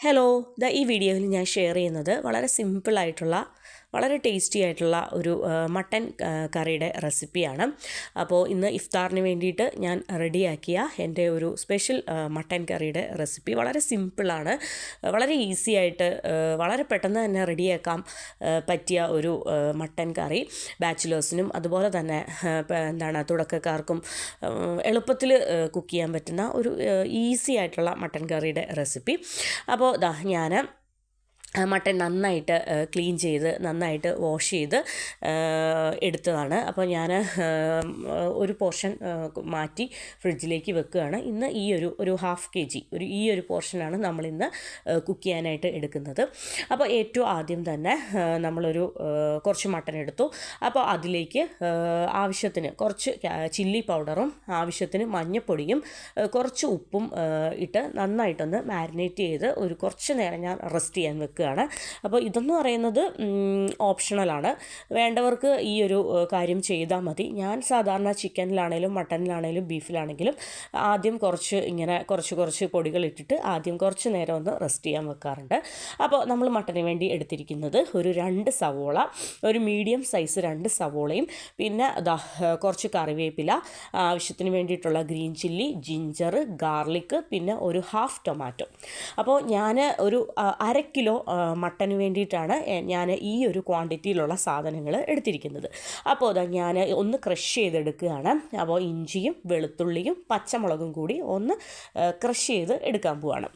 Hello, ഈ വീഡിയോയിൽ ഞാൻ ഷെയർ ചെയ്യുന്നത് വളരെ സിമ്പിളായിട്ടുള്ള വളരെ ടേസ്റ്റി ആയിട്ടുള്ള ഒരു മട്ടൻ കറിയുടെ റെസിപ്പിയാണ്. അപ്പോൾ ഇന്ന് ഇഫ്താറിന് വേണ്ടിയിട്ട് ഞാൻ റെഡിയാക്കിയ എൻ്റെ ഒരു സ്പെഷ്യൽ മട്ടൻ കറിയുടെ റെസിപ്പി വളരെ സിമ്പിളാണ്, വളരെ ഈസി ആയിട്ട് വളരെ പെട്ടെന്ന് തന്നെ റെഡിയാക്കാൻ പറ്റിയ ഒരു മട്ടൻ കറി. ബാച്ചിലേഴ്സിനും അതുപോലെ തന്നെ തുടക്കക്കാർക്കും എളുപ്പത്തിൽ കുക്ക് ചെയ്യാൻ പറ്റുന്ന ഒരു ഈസി ആയിട്ടുള്ള മട്ടൻ കറിയുടെ റെസിപ്പി. അപ്പോൾ ഞാൻ മട്ടൻ നന്നായിട്ട് ക്ലീൻ ചെയ്ത് നന്നായിട്ട് വാഷ് ചെയ്ത് എടുത്തതാണ്. അപ്പോൾ ഞാൻ ഒരു പോർഷൻ മാറ്റി ഫ്രിഡ്ജിലേക്ക് വെക്കുകയാണ്. ഇന്ന് ഒരു ഹാഫ് kg ഈ ഒരു പോർഷനാണ് നമ്മളിന്ന് കുക്ക് ചെയ്യാനായിട്ട് എടുക്കുന്നത്. അപ്പോൾ ഏറ്റവും ആദ്യം തന്നെ നമ്മളൊരു കുറച്ച് മട്ടൻ എടുത്തു. അപ്പോൾ അതിലേക്ക് ആവശ്യത്തിന് കുറച്ച് ചില്ലി പൗഡറും ആവശ്യത്തിന് മഞ്ഞൾപ്പൊടിയും കുറച്ച് ഉപ്പും ഇട്ട് നന്നായിട്ടൊന്ന് മാരിനേറ്റ് ചെയ്ത് ഒരു കുറച്ച് നേരം ഞാൻ റെസ്റ്റ് ചെയ്യാൻ വെക്കുകയാണ്. അപ്പോൾ ഇതെന്ന് പറയുന്നത് ഓപ്ഷണലാണ്, വേണ്ടവർക്ക് ഈ ഒരു കാര്യം ചെയ്താൽ മതി. ഞാൻ സാധാരണ ചിക്കനിലാണേലും മട്ടനിലാണേലും ബീഫിലാണെങ്കിലും ആദ്യം കുറച്ച് പൊടികൾ ഇട്ടിട്ട് ആദ്യം കുറച്ച് നേരം ഒന്ന് റെസ്റ്റ് ചെയ്യാൻ വെക്കാറുണ്ട്. അപ്പോൾ നമ്മൾ മട്ടന് വേണ്ടി എടുത്തിരിക്കുന്നത് ഒരു 2 സവോള, ഒരു മീഡിയം സൈസ് 2 സവോളയും പിന്നെ കുറച്ച് കറിവേപ്പില, ആവശ്യത്തിന് വേണ്ടിയിട്ടുള്ള ഗ്രീൻ ചില്ലി, ജിഞ്ചർ, ഗാർലിക്ക്, പിന്നെ ഒരു ഹാഫ് ടൊമാറ്റോ. അപ്പോൾ ഞാൻ ഒരു 1/2 കിലോ മട്ടന് വേണ്ടിയിട്ടാണ് ഞാൻ ഈ ഒരു ക്വാണ്ടിറ്റിയിലുള്ള സാധനങ്ങൾ എടുത്തിരിക്കുന്നത്. അപ്പോൾ ഞാൻ ഒന്ന് ക്രഷ് ചെയ്തെടുക്കുകയാണ്. അപ്പോൾ ഇഞ്ചിയും വെളുത്തുള്ളിയും പച്ചമുളകും കൂടി ഒന്ന് ക്രഷ് ചെയ്ത് എടുക്കാൻ പോവാണ്.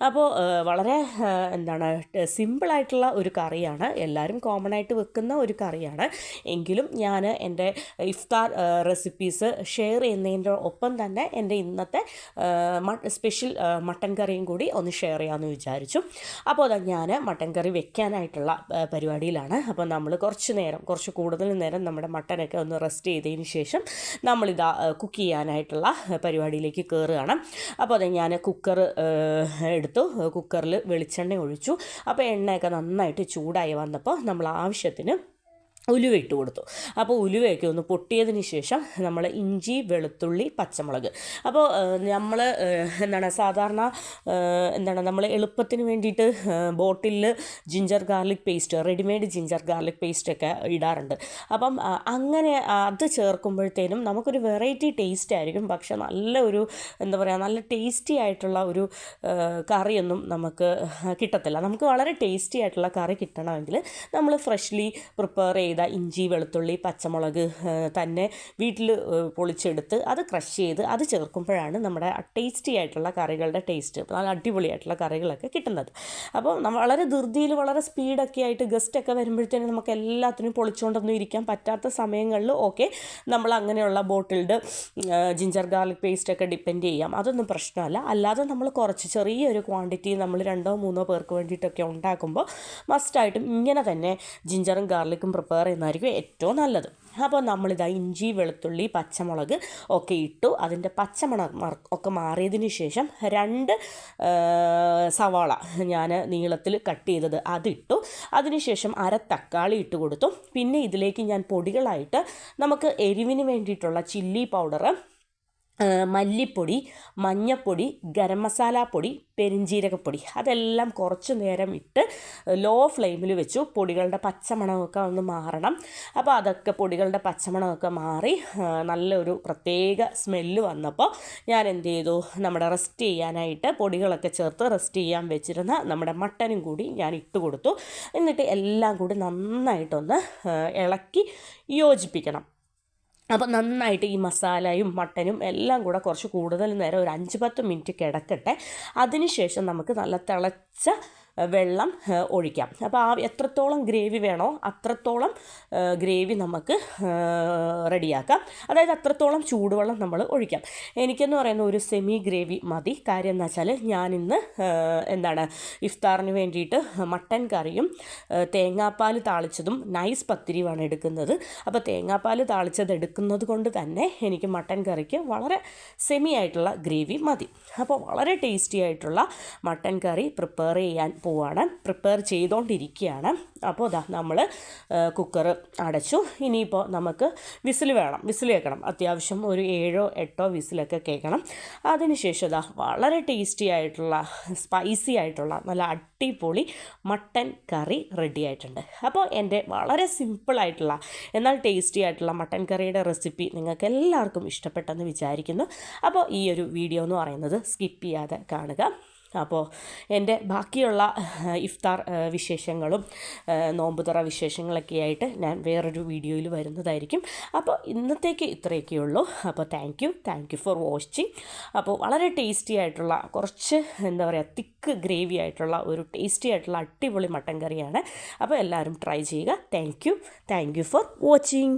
അപ്പോൾ വളരെ സിമ്പിളായിട്ടുള്ള ഒരു കറിയാണ്, എല്ലാവരും കോമൺ ആയിട്ട് വെക്കുന്ന ഒരു കറിയാണ്. എങ്കിലും ഞാൻ എൻ്റെ ഇഫ്താർ റെസിപ്പീസ് ഷെയർ ചെയ്യുന്നതിൻ്റെ ഒപ്പം തന്നെ എൻ്റെ ഇന്നത്തെ സ്പെഷ്യൽ മട്ടൻ കറിയും കൂടി ഒന്ന് ഷെയർ ചെയ്യാമെന്ന് വിചാരിച്ചു. അപ്പോൾ ഞാൻ മട്ടൻ കറി വെക്കാനായിട്ടുള്ള പരിപാടിയിലാണ്. അപ്പോൾ നമ്മൾ കുറച്ച് കൂടുതൽ നേരം നമ്മുടെ മട്ടനൊക്കെ ഒന്ന് റെസ്റ്റ് ചെയ്തതിന് ശേഷം നമ്മളിതാ കുക്ക് ചെയ്യാനായിട്ടുള്ള പരിപാടിയിലേക്ക് കയറുകയാണ്. അപ്പോൾ ഞാൻ കുക്കർ എടുത്തു, കുക്കറിൽ വെളിച്ചെണ്ണ ഒഴിച്ചു. അപ്പോൾ എണ്ണയൊക്കെ നന്നായിട്ട് ചൂടായി വന്നപ്പോൾ നമ്മൾ ആവശ്യത്തിന് ഉലുവ ഇട്ട് കൊടുത്തു. അപ്പോൾ ഉലുവയൊക്കെ ഒന്ന് പൊട്ടിയതിന് ശേഷം നമ്മൾ ഇഞ്ചി, വെളുത്തുള്ളി, പച്ചമുളക്. അപ്പോൾ നമ്മൾ സാധാരണ നമ്മൾ എളുപ്പത്തിന് വേണ്ടിയിട്ട് ബോട്ടിലിൽ ginger garlic paste, readymade ginger garlic പേസ്റ്റൊക്കെ ഇടാറുണ്ട്. അപ്പം അങ്ങനെ അത് ചേർക്കുമ്പോഴത്തേനും നമുക്കൊരു വെറൈറ്റി ടേസ്റ്റ് ആയിരിക്കും. പക്ഷെ നല്ല ടേസ്റ്റി ആയിട്ടുള്ള ഒരു കറിയൊന്നും നമുക്ക് കിട്ടത്തില്ല. നമുക്ക് വളരെ ടേസ്റ്റി ആയിട്ടുള്ള കറി കിട്ടണമെങ്കിൽ നമ്മൾ ഫ്രഷ്ലി പ്രിപ്പയർ ചെയ്ത ഇഞ്ചി, വെളുത്തുള്ളി, പച്ചമുളക് തന്നെ വീട്ടിൽ പൊളിച്ചെടുത്ത് അത് ക്രഷ് ചെയ്ത് അത് ചേർക്കുമ്പോഴാണ് നമ്മുടെ ടേസ്റ്റി ആയിട്ടുള്ള കറികളുടെ ടേസ്റ്റ്, നല്ല അടിപൊളിയായിട്ടുള്ള കറികളൊക്കെ കിട്ടുന്നത്. അപ്പോൾ വളരെ ധൃതിയിൽ വളരെ സ്പീഡൊക്കെ ആയിട്ട് ഗസ്റ്റൊക്കെ വരുമ്പോഴത്തേനും നമുക്ക് എല്ലാത്തിനും പൊളിച്ചുകൊണ്ടൊന്നും ഇരിക്കാൻ പറ്റാത്ത സമയങ്ങളിൽ നമ്മൾ അങ്ങനെയുള്ള ബോട്ടിൽഡ് ജിഞ്ചർ ഗാർലിക് പേസ്റ്റൊക്കെ ഡിപ്പെൻഡ് ചെയ്യാം, അതൊന്നും പ്രശ്നമല്ല. അല്ലാതെ നമ്മൾ ചെറിയൊരു ക്വാണ്ടിറ്റി നമ്മൾ 2-3 പേർക്ക് വേണ്ടിയിട്ടൊക്കെ ഉണ്ടാക്കുമ്പോൾ മസ്റ്റായിട്ടും ഇങ്ങനെ തന്നെ ജിഞ്ചറും ഗാർലിക്കും പ്രിപ്പയർ ചെയ്യുന്നതായിരിക്കും ഏറ്റവും നല്ലത്. അപ്പോൾ നമ്മളിതാ ഇഞ്ചി, വെളുത്തുള്ളി, പച്ചമുളക് ഒക്കെ ഇട്ടു. അതിൻ്റെ പച്ചമണം ഒക്കെ മാറിയതിന് ശേഷം 2 സവാള ഞാൻ നീളത്തിൽ കട്ട് ചെയ്തത് അതിട്ടു. അതിനുശേഷം 1 തക്കാളി ഇട്ട് കൊടുത്തു. പിന്നെ ഇതിലേക്ക് ഞാൻ പൊടികളായിട്ട് നമുക്ക് എരിവിന് വേണ്ടിയിട്ടുള്ള ചില്ലി പൗഡർ, മല്ലിപ്പൊടി, മഞ്ഞൾപ്പൊടി, ഗരം മസാലപ്പൊടി, പെരിഞ്ജീരകപ്പൊടി അതെല്ലാം കുറച്ച് നേരം ഇട്ട് ലോ ഫ്ലെയിമിൽ വെച്ചു. പൊടികളുടെ പച്ചമണമൊക്കെ ഒന്ന് മാറണം. അപ്പോൾ അതൊക്കെ പൊടികളുടെ പച്ചമണമൊക്കെ മാറി നല്ലൊരു പ്രത്യേക സ്മെല്ല് വന്നപ്പോൾ ഞാൻ എന്ത് ചെയ്തു, നമ്മുടെ റെസ്റ്റ് ചെയ്യാനായിട്ട് പൊടികളൊക്കെ ചേർത്ത് റെസ്റ്റ് ചെയ്യാൻ വെച്ചിരുന്ന നമ്മുടെ മട്ടനും കൂടി ഞാൻ ഇട്ട് കൊടുത്തു. എന്നിട്ട് എല്ലാം കൂടി നന്നായിട്ടൊന്ന് ഇളക്കി യോജിപ്പിക്കണം. അപ്പോൾ നന്നായിട്ട് ഈ മസാലയും മട്ടനും എല്ലാം കൂടെ കുറച്ച് കൂടുതൽ നേരം ഒരു 5-10 മിനിറ്റ് കിടക്കട്ടെ. അതിനുശേഷം നമുക്ക് നല്ല തിളച്ച വെള്ളം ഒഴിക്കാം. അപ്പോൾ എത്രത്തോളം ഗ്രേവി വേണോ അത്രത്തോളം ഗ്രേവി നമുക്ക് റെഡിയാക്കാം. അതായത് അത്രത്തോളം ചൂടുവെള്ളം നമ്മൾ ഒഴിക്കാം. എനിക്കെന്ന് പറയുന്ന ഒരു സെമി ഗ്രേവി മതി. കാര്യം എന്ന് വെച്ചാൽ ഞാനിന്ന് ഇഫ്താറിന് വേണ്ടിയിട്ട് മട്ടൻ കറിയും തേങ്ങാപ്പാൽ താളിച്ചതും നൈസ് പത്തിരിയുമാണ് എടുക്കുന്നത്. അപ്പോൾ തേങ്ങാപ്പാൽ താളിച്ചത് എടുക്കുന്നത് കൊണ്ട് തന്നെ എനിക്ക് മട്ടൻ കറിക്ക് വളരെ സെമി ആയിട്ടുള്ള ഗ്രേവി മതി. അപ്പോൾ വളരെ ടേസ്റ്റി ആയിട്ടുള്ള മട്ടൻ കറി പ്രിപ്പയർ ചെയ്യാൻ പോവാണ്, പ്രിപ്പയർ ചെയ്തുകൊണ്ടിരിക്കുകയാണ്. അപ്പോൾ ഇതാ നമ്മൾ കുക്കർ അടച്ചു. ഇനിയിപ്പോൾ നമുക്ക് വിസിൽ കേൾക്കണം. അത്യാവശ്യം ഒരു 7-8 വിസിലൊക്കെ കേൾക്കണം. അതിനുശേഷം ഇതാ വളരെ ടേസ്റ്റി ആയിട്ടുള്ള സ്പൈസി ആയിട്ടുള്ള നല്ല അടിപൊളി മട്ടൻ കറി റെഡി ആയിട്ടുണ്ട്. അപ്പോൾ എൻ്റെ വളരെ സിമ്പിളായിട്ടുള്ള എന്നാൽ ടേസ്റ്റി ആയിട്ടുള്ള മട്ടൻ കറിയുടെ റെസിപ്പി നിങ്ങൾക്ക് എല്ലാവർക്കും ഇഷ്ടപ്പെട്ടെന്ന് വിചാരിക്കുന്നു. അപ്പോൾ ഈ ഒരു വീഡിയോ എന്ന് പറയുന്നത് സ്കിപ്പ് ചെയ്യാതെ കാണുക. അപ്പോൾ എൻ്റെ ബാക്കിയുള്ള ഇഫ്താർ വിശേഷങ്ങളും നോമ്പുതുറ വിശേഷങ്ങളൊക്കെ ആയിട്ട് ഞാൻ വേറൊരു വീഡിയോയിൽ വരുന്നതായിരിക്കും. അപ്പോൾ ഇന്നത്തേക്ക് ഇത്രയൊക്കെയുള്ളൂ. അപ്പോൾ താങ്ക് യു ഫോർ വാച്ചിങ്. അപ്പോൾ വളരെ ടേസ്റ്റി ആയിട്ടുള്ള കുറച്ച് തിക്ക് ഗ്രേവി ആയിട്ടുള്ള ഒരു ടേസ്റ്റി ആയിട്ടുള്ള അടിപൊളി മട്ടൻ കറിയാണ്. അപ്പോൾ എല്ലാവരും ട്രൈ ചെയ്യുക. Thank you for watching.